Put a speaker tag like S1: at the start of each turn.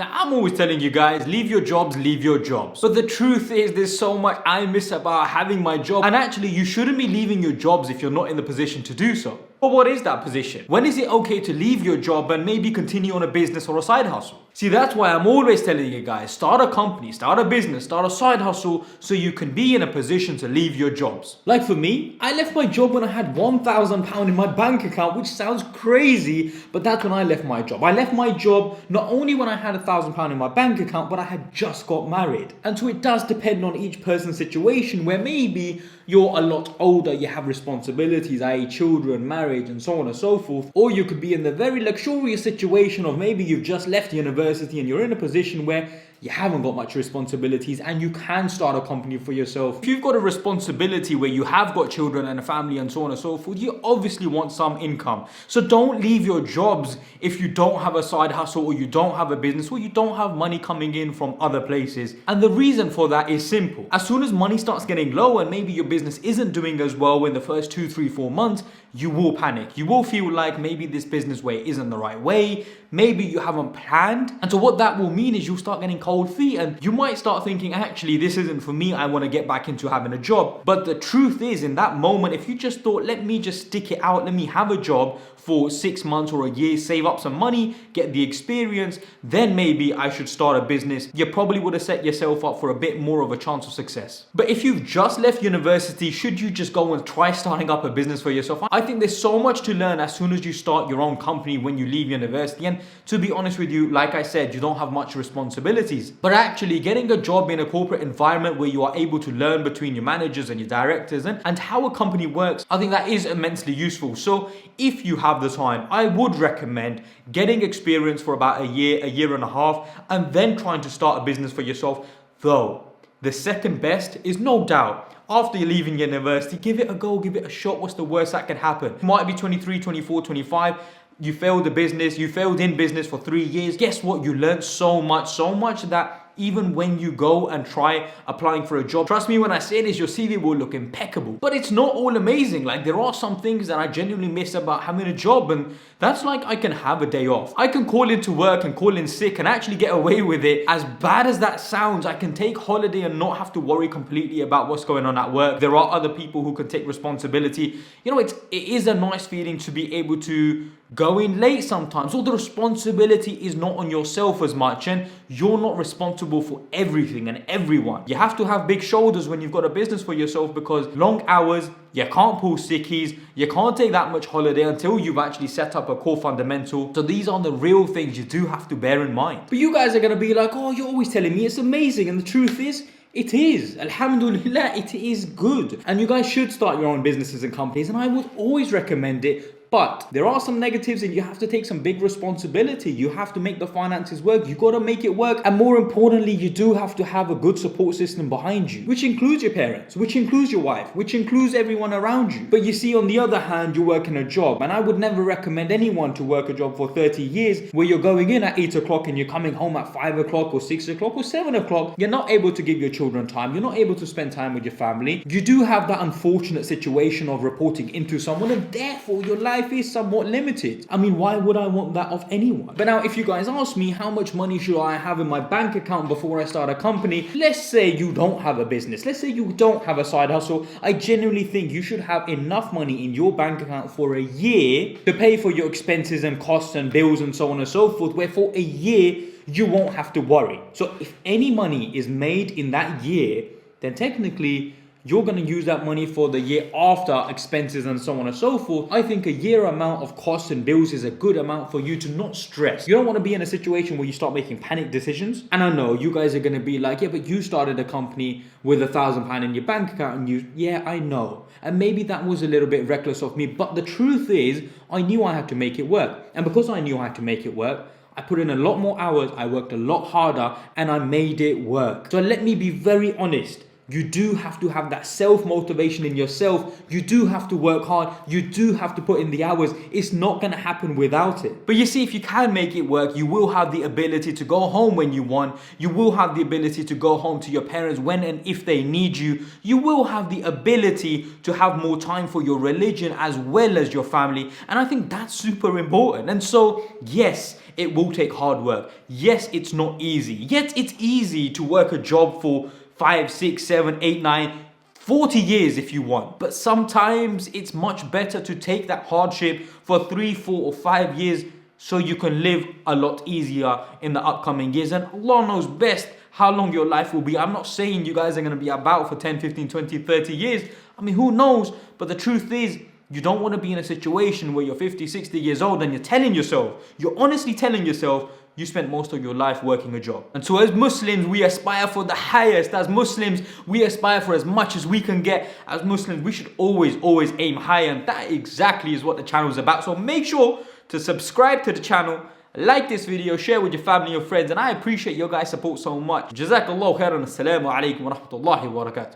S1: Now, I'm always telling you guys, leave your jobs, leave your jobs. But the truth is, there's so much I miss about having my job. And actually, you shouldn't be leaving your jobs if you're not in the position to do so. But what is that position? When is it okay to leave your job and maybe continue on a business or a side hustle? See, that's why I'm always telling you guys, start a company, start a business, start a side hustle so you can be in a position to leave your jobs. Like for me, I left my job when I had £1,000 in my bank account, which sounds crazy, but that's when I left my job. I left my job not only when I had £1,000 in my bank account, but I had just got married. And so it does depend on each person's situation, where maybe you're a lot older, you have responsibilities, i.e. children, marriage, and so on and so forth. Or you could be in the very luxurious situation of maybe you've just left university and you're in a position where you haven't got much responsibilities and you can start a company for yourself. If you've got a responsibility where you have got children and a family and so on and so forth, you obviously want some income. So don't leave your jobs if you don't have a side hustle or you don't have a business or you don't have money coming in from other places. And the reason for that is simple. As soon as money starts getting low and maybe your business isn't doing as well in the first 2, 3, 4 months, you will panic. You will feel like maybe this business way isn't the right way. Maybe you haven't planned. And so what that will mean is you'll start getting cold feet and you might start thinking, actually, this isn't for me. I want to get back into having a job. But the truth is, in that moment, if you just thought, let me just stick it out, let me have a job for 6 months or a year, save up some money, get the experience, then maybe I should start a business, you probably would have set yourself up for a bit more of a chance of success. But if you've just left university, should you just go and try starting up a business for yourself? I think there's so much to learn as soon as you start your own company when you leave university. And to be honest with you, like I said, you don't have much responsibilities. But actually getting a job in a corporate environment where you are able to learn between your managers and your directors and how a company works, I think that is immensely useful. So if you have the time, I would recommend getting experience for about a year and a half, and then trying to start a business for yourself. Though the second best is no doubt after you're leaving university, give it a go, give it a shot. What's the worst that can happen? You might be 23, 24, 25. You failed the business, you failed in business for 3 years. Guess what? You learned so much that even when you go and try applying for a job, trust me when I say this, your CV will look impeccable. But it's not all amazing. Like, there are some things that I genuinely miss about having a job, and that's like I can have a day off. I can call into work and call in sick and actually get away with it. As bad as that sounds, I can take holiday and not have to worry completely about what's going on at work. There are other people who can take responsibility. You know, it is a nice feeling to be able to go in late sometimes. So the responsibility is not on yourself as much, and you're not responsible for everything and everyone. You have to have big shoulders when you've got a business for yourself, because long hours, you can't pull sickies, you can't take that much holiday until you've actually set up a core fundamental. So these are the real things you do have to bear in mind. But you guys are going to be like, oh, you're always telling me it's amazing. And the truth is, it is. Alhamdulillah, it is good. And you guys should start your own businesses and companies, and I would always recommend it. But there are some negatives, and you have to take some big responsibility. You have to make the finances work. You got to make it work. And more importantly, you do have to have a good support system behind you, which includes your parents, which includes your wife, which includes everyone around you. But you see, on the other hand, you're working a job. And I would never recommend anyone to work a job for 30 years where you're going in at 8 o'clock and you're coming home at 5 o'clock or 6 o'clock or 7 o'clock. You're not able to give your children time. You're not able to spend time with your family. You do have that unfortunate situation of reporting into someone, and therefore your life is somewhat limited. I mean, why would I want that of anyone? But now, if you guys ask me how much money should I have in my bank account before I start a company, let's say you don't have a business, let's say you don't have a side hustle, I genuinely think you should have enough money in your bank account for a year to pay for your expenses and costs and bills and so on and so forth, where for a year you won't have to worry. So if any money is made in that year, then technically you're going to use that money for the year after expenses and so on and so forth. I think a year amount of costs and bills is a good amount for you to not stress. You don't want to be in a situation where you start making panic decisions. And I know you guys are going to be like, yeah, but you started a company with £1,000 in your bank account, and yeah, I know. And maybe that was a little bit reckless of me. But the truth is, I knew I had to make it work. And because I knew I had to make it work, I put in a lot more hours, I worked a lot harder, and I made it work. So let me be very honest. You do have to have that self-motivation in yourself. You do have to work hard. You do have to put in the hours. It's not going to happen without it. But you see, if you can make it work, you will have the ability to go home when you want. You will have the ability to go home to your parents when and if they need you. You will have the ability to have more time for your religion as well as your family. And I think that's super important. And so, yes, it will take hard work. Yes, it's not easy. Yet it's easy to work a job for 5, 6, 7, 8, 9, 40 years if you want. But sometimes it's much better to take that hardship for 3, 4, or 5 years so you can live a lot easier in the upcoming years. And Allah knows best how long your life will be. I'm not saying you guys are going to be about for 10, 15, 20, 30 years. I mean, who knows? But the truth is, you don't want to be in a situation where you're 50, 60 years old and you're honestly telling yourself, you spent most of your life working a job. And so as Muslims, we aspire for the highest. As Muslims, we aspire for as much as we can get. As Muslims, we should always aim higher. And that exactly is what the channel is about. So make sure to subscribe to the channel, like this video, share with your family, your friends. And I appreciate your guys' support so much. Jazakallah khairan. Assalamu alaikum wa rahmatullahi wa barakatuh.